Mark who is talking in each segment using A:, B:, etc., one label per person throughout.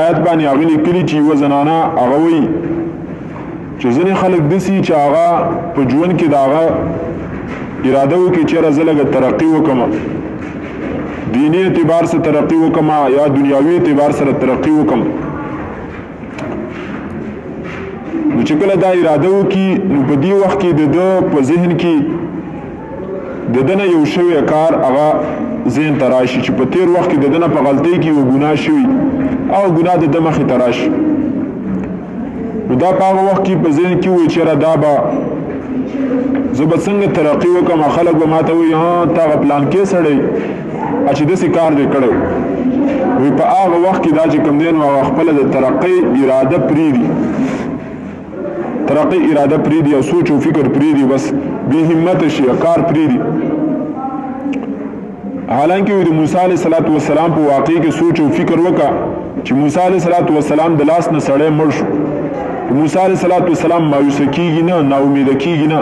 A: آیت باندې هغه لیکلي چې یوه زنانه هغه وایي چې ځینې خلک داسي چې هغه په ژوند کې د هغه اراده وکړي چېرې زه لږه ترقي وکړم، دیني اعتبار سره ترقي وکړم یا دنیاوي اعتبار سره ترقي وکړم. نو چې کله دا اراده وکړي نو په دې وخت کې د ده په ذهن کې د ده نه یو شوی کار هغه ذهن ته راشي چې په تیر وخت کې د ده نه په غلطۍ کې یو ګناه شوي او ګناه د ده مخې ته راشي. نو دا په هغه وخت کې په ذهن کې وایي چېرې دا به زه به څنګه ترقي وکړم، خلک به ما ته وایي ها تا هغه پلانکې سړی چې داسې کار دی کړی وایي په هغه وخت کې دا چې کوم دی نو هغه خپله د ترقۍ اراده پرېږدي، ترقی اراده پریدی او سوچ او فکر پریدی، بس بی همت شي کار پریدی. حالانکه د موسی علیه السلام په واقع کې سوچ او فکر وکړه چې موسی علیه السلام د لاس نه سړی مړ شو. موسی علیه السلام مایوسه کیږي نه، ناامیده کیږي نه،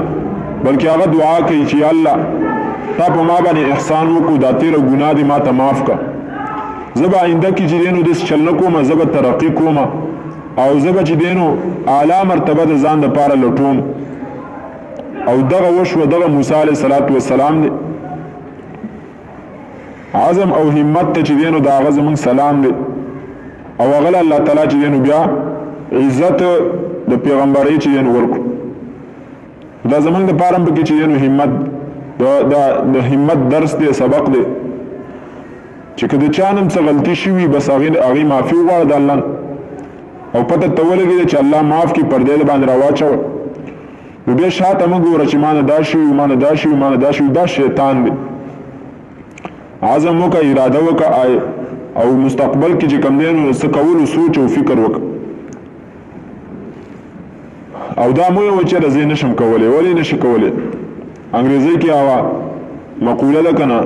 A: بلکې هغه دعا کوي چې الله تا په ما باندې احسان وکړو، دا تیره ګناه دې ما ته معاف کړه، زه به آینده کې چې دی نو داسې چل نه کوم، زه به ترقي کوم او زه به چې دی نو اعلی مرتبه د ځان دپاره لټوم. او دغه وشوه، دغه موسی علیه السلام دی. عزم او همت ته چې دی نو د هغه زموږ سلام دی او هغه له الله تعالی چې دی نو بیا عزت د پیغمبرۍ چې دی نو ورکړو. دا زموږ دپاره هم پکې چې دی نو همت د همت درس دی، سبق دی چې که د چا نه هم څه غلطي شوي بس هغې معافي وغواړه د الله او پته ته ولګېده چې الله معاف کړي، پردې د باندې راواچوه. نو بیا شاته مه ګوره چې ما نه دا شوي، ما نه دا شوي، ما نه دا شوي، دا شیطان دی. عزم وکړه، اراده وکړه او مستقبل کې چې کوم دی نو څه کولو سوچ او فکر وکړه. او دا مو یو چېرې زه نشم کولی. ولې نشي کولی؟ انګریزۍ کې هغه مقوله ده که نه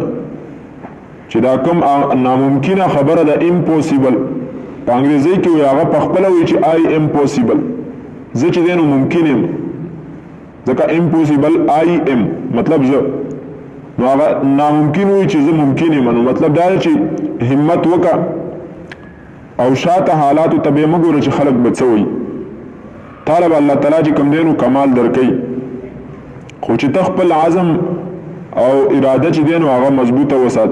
A: چې دا کوم ناممکنه خبره ده امپوسیبل، په انګریزۍ کې وایي هغه پخپله وایي چې آی ایم پوسیبل، زه چې دی نو ممکن یم، ځکه امپوسیبل آی ایم مطلب زه، نو هغه ناممکن وایي چې زه ممکن یم. نو مطلب دا دی چې همت وکړه او شاته حالاتو ته به یې مه ګوره چې خلک به څه وایي. تاله به الله تعالی چې کوم دی نو کمال درکوي، خو چې ته خپل عزم او اراده چې دی نو هغه مضبوطه وساتې.